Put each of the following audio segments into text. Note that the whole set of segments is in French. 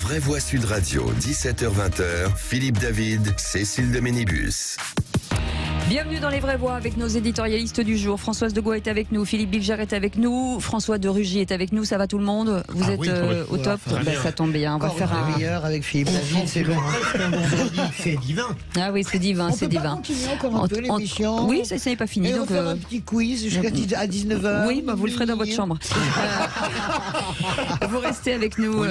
Vraie Voix Sud Radio, 17h-20h, Philippe David, Cécile de Ménibus. Bienvenue dans Les Vraies Voix avec nos éditorialistes du jour. Françoise de Gaulle est avec nous, Philippe Bilger est avec nous, François de Rugy est avec nous. Ça va tout le monde? Vous êtes au top? Ça tombe bien. On va faire un meilleur avec Philippe David. C'est long. C'est divin. Ah oui, c'est divin, c'est divin. On peut continuer encore un peu l'émission. Oui, ça n'est pas fini. Et donc on va faire un petit quiz jusqu'à 19h. Oui, vous le ferez dans votre chambre. Vous restez avec nous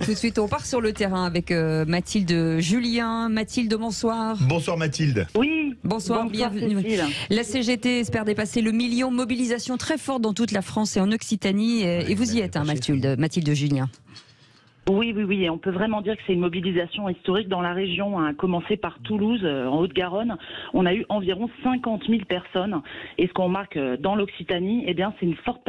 tout de suite. On part sur le terrain avec Mathilde Julien. Mathilde, bonsoir. Bonsoir Mathilde. Oui. Bonsoir, bienvenue. La CGT espère dépasser le million. Mobilisation très forte dans toute la France et en Occitanie. Et vous y êtes, hein, Mathilde Julien. Oui, et on peut vraiment dire que c'est une mobilisation historique dans la région, à commencer par Toulouse, en Haute-Garonne. On a eu environ 50 000 personnes. Et ce qu'on remarque dans l'Occitanie, eh bien, c'est une forte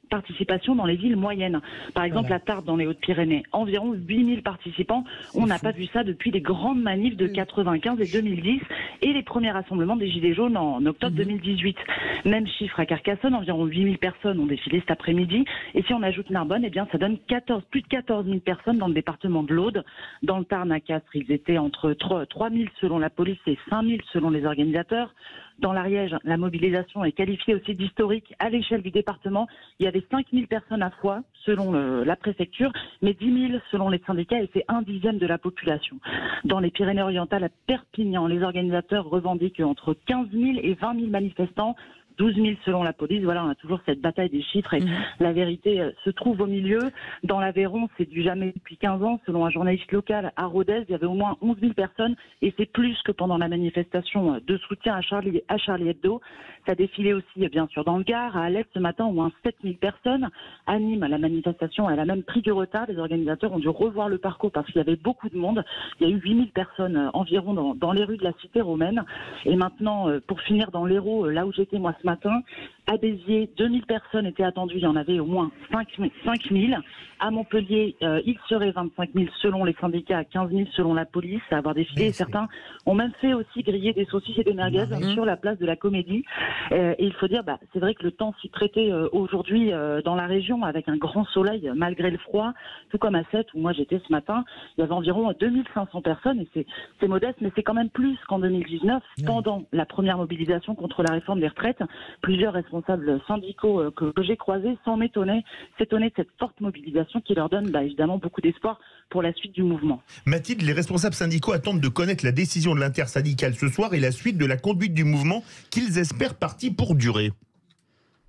participation dans les villes moyennes. Par exemple, la Tarbes dans les Hautes-Pyrénées, environ 8 000 participants. On n'a pas vu ça depuis les grandes manifs de 95 et 2010 et les premiers rassemblements des Gilets jaunes en octobre 2018. Même chiffre à Carcassonne, environ 8 000 personnes ont défilé cet après-midi. Et si on ajoute Narbonne, eh bien, ça donne plus de 14 000 personnes dans le département de l'Aude. Dans le Tarn, à Castres, ils étaient entre 3 000 selon la police et 5 000 selon les organisateurs. Dans l'Ariège, la mobilisation est qualifiée aussi d'historique à l'échelle du département. Il y avait 5 000 personnes à Foix, selon la préfecture, mais 10 000 selon les syndicats, et c'est 1/10 de la population. Dans les Pyrénées-Orientales, à Perpignan, les organisateurs revendiquent entre 15 000 et 20 000 manifestants. 12 000 selon la police. Voilà, on a toujours cette bataille des chiffres et la vérité se trouve au milieu. Dans l'Aveyron, c'est du jamais depuis 15 ans. Selon un journaliste local à Rodez, il y avait au moins 11 000 personnes et c'est plus que pendant la manifestation de soutien à Charlie Hebdo. Ça défilait aussi, bien sûr, dans le Gard, à Alès ce matin, au moins 7 000 personnes. À Nîmes, la manifestation, elle a même pris du retard. Les organisateurs ont dû revoir le parcours parce qu'il y avait beaucoup de monde. Il y a eu 8 000 personnes environ dans les rues de la cité romaine. Et maintenant, pour finir dans l'Hérault, là où j'étais moi ce matin, à Béziers, 2000 personnes étaient attendues, il y en avait au moins 5000. À Montpellier, il serait 25 000 selon les syndicats, 15 000 selon la police à avoir défilé. Et certains ont même fait aussi griller des saucisses et des merguez sur la place de la Comédie. Et il faut dire, c'est vrai que le temps s'y prêtait aujourd'hui dans la région avec un grand soleil malgré le froid, tout comme à Sète où moi j'étais ce matin, il y avait environ 2500 personnes et c'est modeste, mais c'est quand même plus qu'en 2019, pendant la première mobilisation contre la réforme des retraites. Plusieurs responsables syndicaux que j'ai croisés s'étonnaient de cette forte mobilisation qui leur donne évidemment beaucoup d'espoir pour la suite du mouvement. Mathilde, les responsables syndicaux attendent de connaître la décision de l'intersyndicale ce soir et la suite de la conduite du mouvement qu'ils espèrent partie pour durer.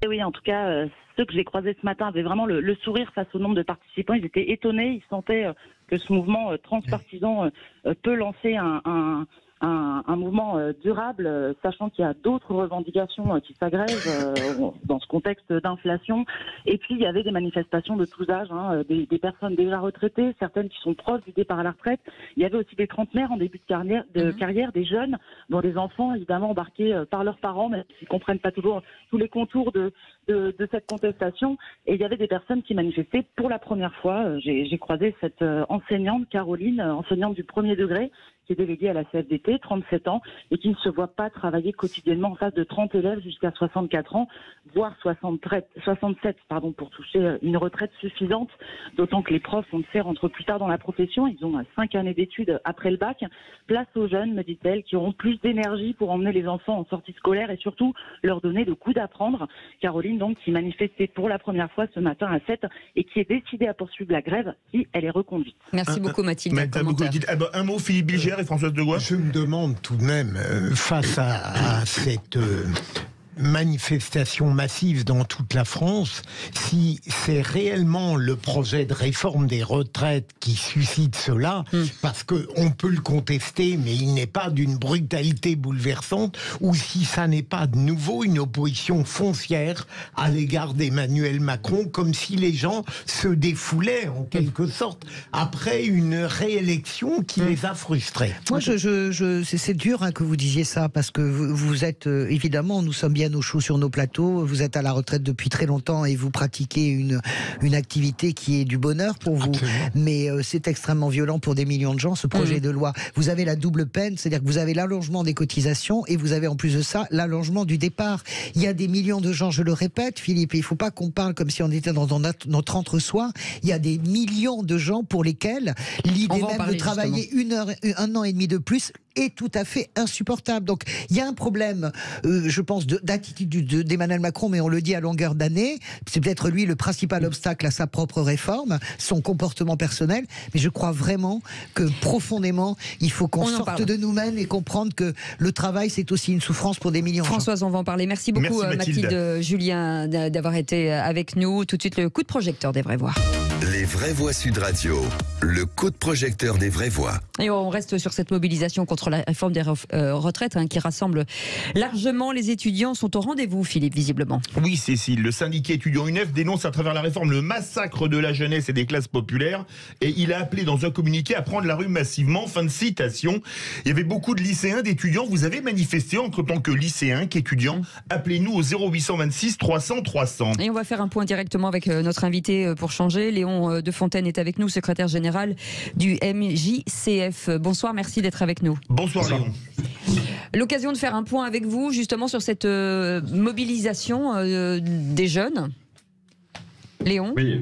Et oui, en tout cas, ceux que j'ai croisés ce matin avaient vraiment le sourire face au nombre de participants. Ils étaient étonnés, ils sentaient que ce mouvement transpartisan peut lancer un mouvement durable, sachant qu'il y a d'autres revendications qui s'agrègent dans ce contexte d'inflation. Et puis, il y avait des manifestations de tous âges, des personnes déjà retraitées, certaines qui sont proches du départ à la retraite. Il y avait aussi des trentenaires en début de carrière, des jeunes dont les enfants, évidemment, embarqués par leurs parents, mais qui ne comprennent pas toujours tous les contours de cette contestation. Et il y avait des personnes qui manifestaient pour la première fois. J'ai croisé cette enseignante, Caroline, enseignante du premier degré, qui est déléguée à la CFDT, 37 ans, et qui ne se voit pas travailler quotidiennement en face de 30 élèves jusqu'à 64 ans, voire 67 pour toucher une retraite suffisante, d'autant que les profs, on le sait, rentrent plus tard dans la profession, ils ont 5 années d'études après le bac. Place aux jeunes, me dit-elle, qui auront plus d'énergie pour emmener les enfants en sortie scolaire et surtout leur donner le goût d'apprendre. Caroline, donc, qui manifestait pour la première fois ce matin à 7 et qui est décidée à poursuivre la grève si elle est reconduite. Merci beaucoup Mathilde. Un mot, Philippe Bilger et Françoise de Gaulle. Je me demande tout de même, face à cette manifestation massive dans toute la France, si c'est réellement le projet de réforme des retraites qui suscite cela, parce qu'on peut le contester, mais il n'est pas d'une brutalité bouleversante, ou si ça n'est pas de nouveau une opposition foncière à l'égard d'Emmanuel Macron, comme si les gens se défoulaient en quelque sorte après une réélection qui les a frustrés. Moi, c'est dur que vous disiez ça, parce que vous êtes, évidemment, nous sommes bien viennent au show sur nos plateaux. Vous êtes à la retraite depuis très longtemps et vous pratiquez une activité qui est du bonheur pour vous. Absolument. Mais c'est extrêmement violent pour des millions de gens, ce projet de loi. Vous avez la double peine, c'est-à-dire que vous avez l'allongement des cotisations et vous avez en plus de ça l'allongement du départ. Il y a des millions de gens, je le répète, Philippe, il ne faut pas qu'on parle comme si on était dans notre entre-soi. Il y a des millions de gens pour lesquels l'idée même de travailler 1 an et demi de plus est tout à fait insupportable. Donc il y a un problème, je pense, d'attitude d'Emmanuel Macron, mais on le dit à longueur d'année. C'est peut-être lui le principal obstacle à sa propre réforme, son comportement personnel. Mais je crois vraiment que profondément, il faut qu'on sorte de nous-mêmes et comprendre que le travail, c'est aussi une souffrance pour des millions de gens. Françoise, on va en parler. Merci beaucoup, Mathilde Julien, d'avoir été avec nous. Tout de suite, le coup de projecteur des vraies voix. Les vraies voix Sud Radio, le coup de projecteur des vraies voix. Et on reste sur cette mobilisation contre la réforme des retraites qui rassemble largement les étudiants. Sont au rendez-vous, Philippe, visiblement. Oui, Cécile, le syndicat étudiant UNEF dénonce à travers la réforme le massacre de la jeunesse et des classes populaires et il a appelé dans un communiqué à prendre la rue massivement. Fin de citation. Il y avait beaucoup de lycéens, d'étudiants. Vous avez manifesté en tant que lycéen, qu'étudiant. Appelez-nous au 0826 300 300. Et on va faire un point directement avec notre invité pour changer. Léon De Fontaine est avec nous, secrétaire général du MJCF. Bonsoir, merci d'être avec nous. Bonsoir Léon. L'occasion de faire un point avec vous justement sur cette mobilisation des jeunes. Léon ? Oui.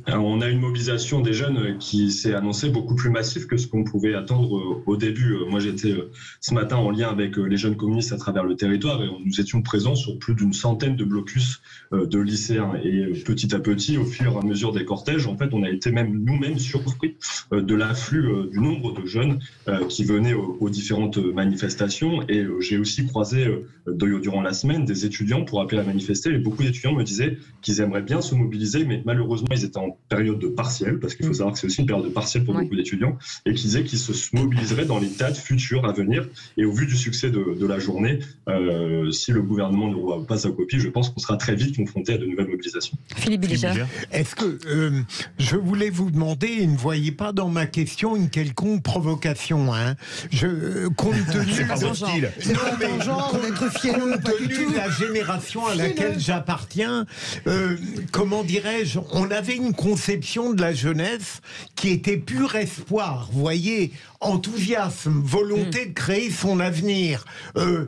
Alors, on a une mobilisation des jeunes qui s'est annoncée beaucoup plus massive que ce qu'on pouvait attendre au début. Moi, j'étais ce matin en lien avec les jeunes communistes à travers le territoire et nous étions présents sur plus d'une centaine de blocus de lycéens. Et petit à petit, au fur et à mesure des cortèges, en fait, on a été même nous-mêmes surpris de l'afflux du nombre de jeunes qui venaient aux différentes manifestations. Et j'ai aussi croisé durant la semaine des étudiants pour appeler à manifester. Et beaucoup d'étudiants me disaient qu'ils aimeraient bien se mobiliser, mais malheureusement, ils étaient en période de partiel, parce qu'il faut savoir que c'est aussi une période de partiel pour beaucoup d'étudiants, et qu'ils disaient qu'ils se mobiliseraient dans les dates futures à venir. Et au vu du succès de la journée, si le gouvernement ne revoit pas sa copie, je pense qu'on sera très vite confronté à de nouvelles mobilisations. Philippe Bilger. Est-ce que je voulais vous demander, et ne voyez pas dans ma question une quelconque provocation, compte tenu c'est pas son style. C'est pas ton genre d'être fier, compte tenu de la génération à laquelle j'appartiens, comment dirais-je, on avait une conception de la jeunesse qui était pur espoir, vous voyez, enthousiasme, volonté de créer son avenir.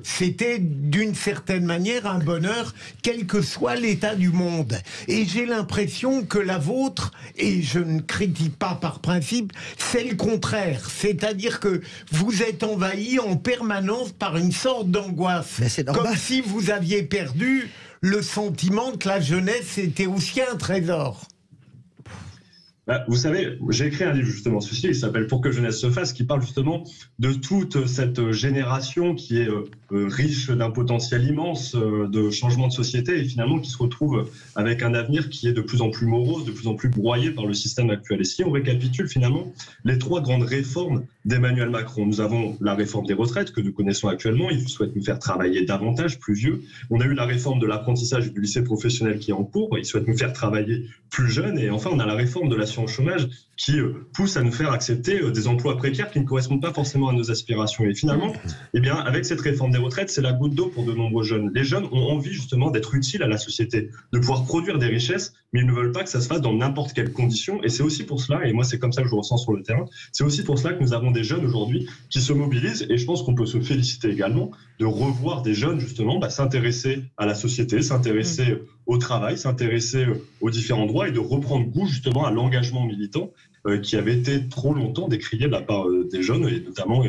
C'était d'une certaine manière un bonheur, quel que soit l'état du monde. Et j'ai l'impression que la vôtre, et je ne critique pas par principe, c'est le contraire. C'est-à-dire que vous êtes envahi en permanence par une sorte d'angoisse. Comme si vous aviez perdu le sentiment que la jeunesse était aussi un trésor. Vous savez, j'ai écrit un livre justement sur ce sujet, il s'appelle « Pour que jeunesse se fasse », qui parle justement de toute cette génération qui est riche d'un potentiel immense de changement de société et finalement qui se retrouve avec un avenir qui est de plus en plus morose, de plus en plus broyé par le système actuel. Et si on récapitule finalement les 3 grandes réformes d'Emmanuel Macron, nous avons la réforme des retraites que nous connaissons actuellement, il souhaite nous faire travailler davantage, plus vieux. On a eu la réforme de l'apprentissage du lycée professionnel qui est en cours, il souhaite nous faire travailler plus jeunes. Et enfin, on a la réforme de l'assurance chômage qui pousse à nous faire accepter des emplois précaires qui ne correspondent pas forcément à nos aspirations. Et finalement, eh bien, avec cette réforme des retraites, c'est la goutte d'eau pour de nombreux jeunes. Les jeunes ont envie justement d'être utiles à la société, de pouvoir produire des richesses, mais ils ne veulent pas que ça se fasse dans n'importe quelles conditions. Et c'est aussi pour cela, et moi c'est comme ça que je le ressens sur le terrain, c'est aussi pour cela que nous avons des jeunes aujourd'hui qui se mobilisent. Et je pense qu'on peut se féliciter également de revoir des jeunes justement s'intéresser à la société, s'intéresser au travail, s'intéresser aux différents droits et de reprendre goût justement à l'engagement militant qui avait été trop longtemps décrié de la part des jeunes, et notamment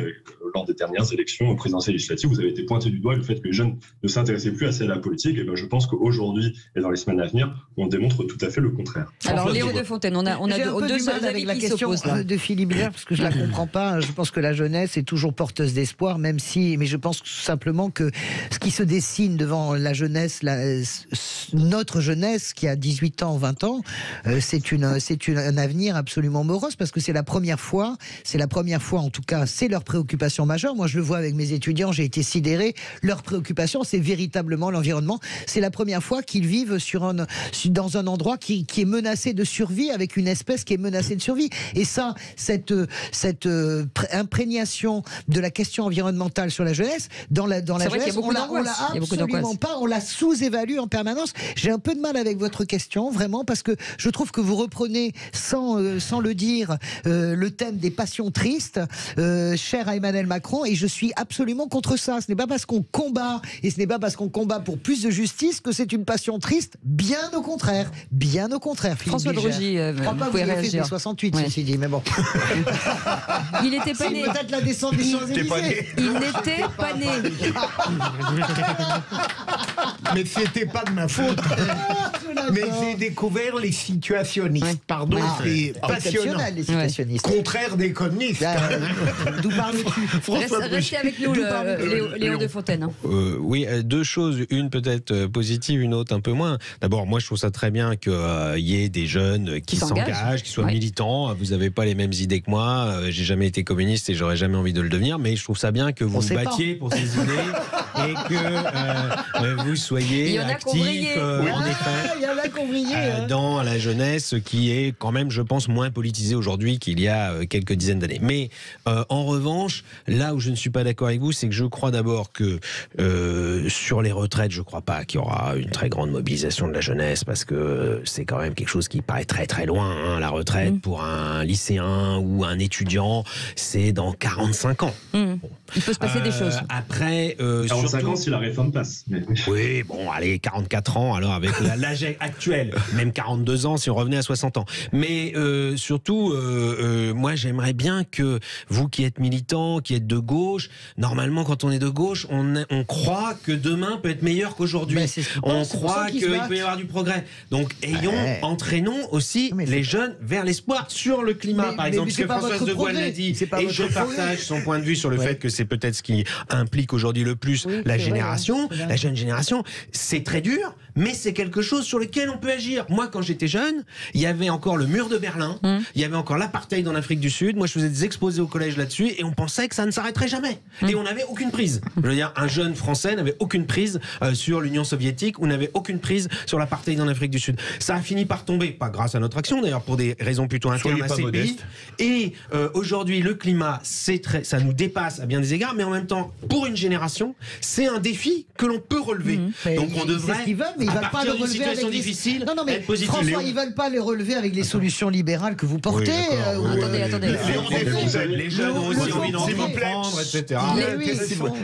lors des dernières élections présidentielles et législatives, vous avez été pointé du doigt le fait que les jeunes ne s'intéressaient plus assez à la politique. Et je pense qu'aujourd'hui et dans les semaines à venir, on démontre tout à fait le contraire. Alors Léon De Fontaine, on a deux avis avec la question de Philippe Bilger, parce que je la comprends pas. Je pense que la jeunesse est toujours porteuse d'espoir, mais je pense simplement que ce qui se dessine devant la jeunesse, notre jeunesse qui a 18 ans, 20 ans, c'est un avenir absolument morose, parce que c'est la première fois en tout cas, c'est leur préoccupation préoccupation majeure. Moi, je le vois avec mes étudiants, j'ai été sidéré. Leur préoccupation, c'est véritablement l'environnement. C'est la première fois qu'ils vivent dans un endroit qui est menacé de survie, avec une espèce qui est menacée de survie. Et ça, cette imprégnation de la question environnementale sur la jeunesse, dans la jeunesse, on l'a absolument pas, on la sous-évalue en permanence. J'ai un peu de mal avec votre question, vraiment, parce que je trouve que vous reprenez, sans le dire, le thème des passions tristes, cher à Emmanuel Macron, et je suis absolument contre ça. Ce n'est pas parce qu'on combat, et ce n'est pas parce qu'on combat pour plus de justice que c'est une passion triste, bien au contraire. Bien au contraire, François de Rugy, vous pouvez réagir. 68, ceci dit, mais bon. Il était pas né. Peut-être la descente des Champs-Élysées. Il n'était pas né. Mais c'était pas de ma faute. Mais j'ai découvert les situationnistes. Pardon, c'est passionnant. Les situationnistes. Contraire des communistes. D'où parles-tu? Restez avec nous, Léon de Fontaine. Oui, deux choses. Une peut-être positive, une autre un peu moins. D'abord, moi je trouve ça très bien qu'il y ait des jeunes qui s'engagent, qui soient militants. Vous n'avez pas les mêmes idées que moi. J'ai jamais été communiste et j'aurais jamais envie de le devenir. Mais je trouve ça bien que vous vous battiez pour ces idées et que vous soyez actifs dans la jeunesse qui est quand même, je pense, moins politisée aujourd'hui qu'il y a quelques dizaines d'années. Mais en revanche, là où je ne suis pas d'accord avec vous, c'est que je crois d'abord que sur les retraites, je ne crois pas qu'il y aura une très grande mobilisation de la jeunesse parce que c'est quand même quelque chose qui paraît très très loin. Hein, la retraite pour un lycéen ou un étudiant, c'est dans 45 ans. Bon. Il peut se passer des choses. Après, 45 ans si la réforme passe. Mais... Oui, bon, allez, 44 ans, alors avec l'âge actuel, même 42 ans si on revenait à 60 ans. Mais surtout, moi j'aimerais bien que vous qui êtes militant, qui êtes de gauche, normalement quand on est de gauche, on croit que demain peut être meilleur qu'aujourd'hui. On croit qu'il peut y avoir du progrès. Donc entraînons aussi les jeunes vers l'espoir sur le climat, par exemple, ce que Françoise de Gaulle l'a dit. Et je partage son point de vue sur le fait que c'est peut-être ce qui implique aujourd'hui le plus la génération, la jeune génération. C'est très dur, mais c'est quelque chose sur lequel on peut agir. Moi, quand j'étais jeune, il y avait encore le mur de Berlin, il y avait encore l'apartheid en Afrique du Sud. Moi, je faisais des exposés au collège là-dessus et on pensait que ça ne s'arrêterait jamais. Et on n'avait aucune prise. Je veux dire, un jeune Français n'avait aucune prise sur l'Union soviétique ou n'avait aucune prise sur l'apartheid en Afrique du Sud. Ça a fini par tomber, pas grâce à notre action d'ailleurs, pour des raisons plutôt internes à ces pays. Et aujourd'hui, le climat, ça nous dépasse à bien des égards, mais en même temps, pour une génération, c'est un défi que l'on peut relever. Donc on devrait, c'est ce qu'ils veulent, mais ils veulent pas le relever avec difficile, non, mais François, ils veulent pas le relever avec les solutions libérales que vous portez. Attendez. Les jeunes ont aussi envie d'en prendre, etc.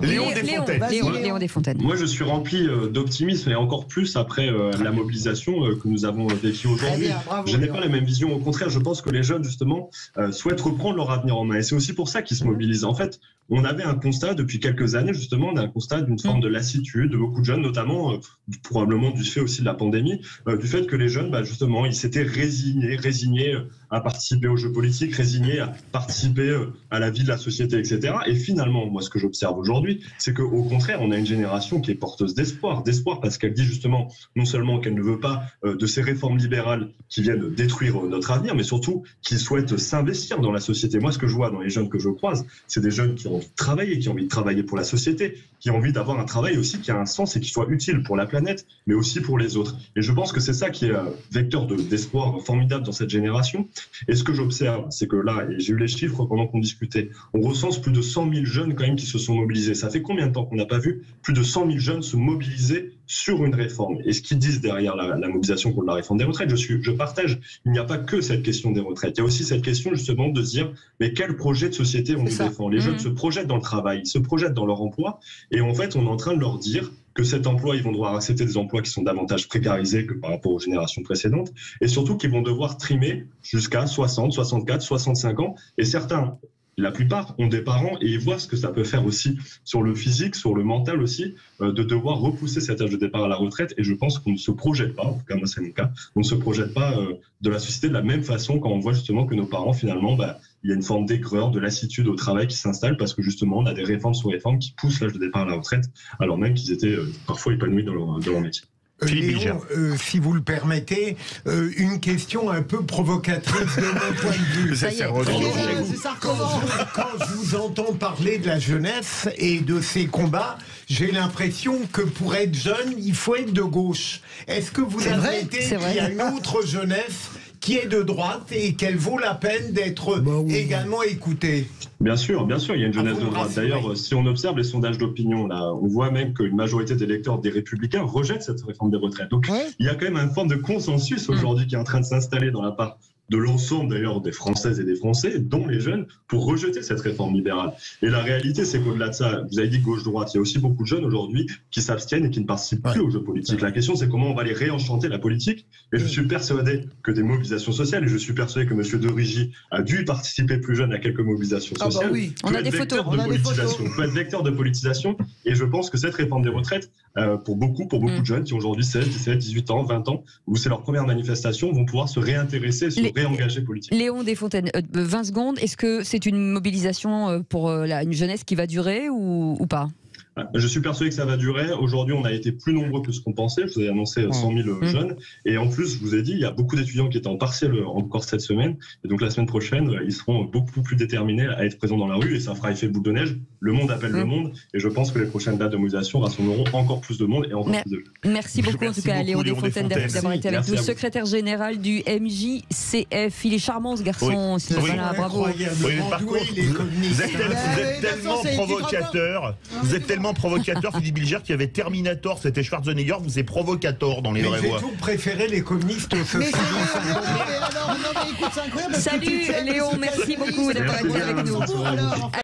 Léon Desfontaines. Moi, je suis rempli d'optimisme et encore plus après la mobilisation que nous avons vécue aujourd'hui. Je n'ai pas la même vision. Au contraire, je pense que les jeunes, justement, souhaitent reprendre leur avenir en main. Et c'est aussi pour ça qu'ils se mobilisent. En fait, on avait un constat depuis quelques années, justement, un constat d'une forme de lassitude de beaucoup de jeunes, notamment probablement du fait aussi de la pandémie, du fait que les jeunes, justement, ils s'étaient résignés à participer aux jeux politiques, résignés à participer à la vie de la société, etc. Et finalement, moi, ce que j'observe aujourd'hui, c'est qu'au contraire, on a une génération qui est porteuse d'espoir parce qu'elle dit justement, non seulement qu'elle ne veut pas de ces réformes libérales qui viennent détruire notre avenir, mais surtout qui souhaite s'investir dans la société. Moi, ce que je vois dans les jeunes que je croise, c'est des jeunes qui ont envie de travailler, qui ont envie de travailler pour la société, qui ont envie d'avoir un travail aussi qui a un sens et qui soit utile pour la planète, mais aussi pour les autres. Et je pense que c'est ça qui est un vecteur d'espoir formidable dans cette génération. Et ce que j'observe, c'est que là, et j'ai eu les chiffres pendant qu'on discutait, on recense plus de 100 000 jeunes quand même qui se sont mobilisés. Ça fait combien de temps qu'on n'a pas vu plus de 100 000 jeunes se mobiliser sur une réforme? Et ce qu'ils disent derrière la mobilisation contre la réforme des retraites, je partage, il n'y a pas que cette question des retraites. Il y a aussi cette question justement de se dire, mais quel projet de société on nous défend? Les jeunes se projettent dans le travail, se projettent dans leur emploi, et en fait, on est en train de leur dire que cet emploi, ils vont devoir accepter des emplois qui sont davantage précarisés que par rapport aux générations précédentes, et surtout qu'ils vont devoir trimer jusqu'à 60, 64, 65 ans, et certains, la plupart, ont des parents et ils voient ce que ça peut faire aussi sur le physique, sur le mental aussi, de devoir repousser cet âge de départ à la retraite. Et je pense qu'on ne se projette pas, en tout cas moi c'est mon cas, on ne se projette pas de la société de la même façon quand on voit justement que nos parents finalement, il y a une forme d'aigreur, de lassitude au travail qui s'installe parce que justement on a des réformes sur réformes qui poussent l'âge de départ à la retraite alors même qu'ils étaient parfois épanouis dans leur métier. Léon, si vous le permettez, une question un peu provocatrice de mon point de vue. Quand je vous entends parler de la jeunesse et de ses combats, j'ai l'impression que pour être jeune, il faut être de gauche. Est-ce que vous admettez qu'il y a une autre jeunesse qui est de droite et qu'elle vaut la peine d'être également écoutée? Bien sûr, il y a une jeunesse de droite. D'ailleurs, si on observe les sondages d'opinion, là, on voit même qu'une majorité des électeurs des Républicains rejettent cette réforme des retraites. Donc, il y a quand même une forme de consensus aujourd'hui qui est en train de s'installer dans la part de l'ensemble d'ailleurs des Françaises et des Français, dont les jeunes, pour rejeter cette réforme libérale. Et la réalité, c'est qu'au-delà de ça, vous avez dit gauche-droite, il y a aussi beaucoup de jeunes aujourd'hui qui s'abstiennent et qui ne participent plus au jeu politique. La question, c'est comment on va les réenchanter la politique. Et je suis persuadé que des mobilisations sociales, et je suis persuadé que M. de Rugy a dû participer plus jeune à quelques mobilisations sociales. On a des photos. Peut être vecteur de politisation. Et je pense que cette réforme des retraites, pour beaucoup de jeunes qui ont aujourd'hui 16, 17, 18 ans, 20 ans, où c'est leur première manifestation, vont pouvoir se réintéresser, réengagé politique. Léon Desfontaines, 20 secondes, est-ce que c'est une mobilisation pour une jeunesse qui va durer ou pas ? Je suis persuadé que ça va durer. Aujourd'hui, on a été plus nombreux que ce qu'on pensait. Je vous ai annoncé 100 000 jeunes. Et en plus, je vous ai dit, il y a beaucoup d'étudiants qui étaient en partiel encore cette semaine. Et donc, la semaine prochaine, ils seront beaucoup plus déterminés à être présents dans la rue. Et ça fera effet boule de neige. Le monde appelle le monde. Et je pense que les prochaines dates de mobilisation rassembleront encore plus de monde et encore plus de jeunes. Merci beaucoup, en tout cas, Léon Desfontaines, d'avoir été avec nous. Secrétaire général du MJCF. Il est charmant, ce garçon. Oui. Voilà, bravo. Par contre, vous êtes tellement provocateur. Vous êtes tellement provocateur, Philippe Bilger, qui avait Terminator, c'était Schwarzenegger, vous êtes provocateur dans les vraies voix. J'ai toujours préféré les communistes aux socialistes. Salut Léon, merci beaucoup d'avoir été avec nous.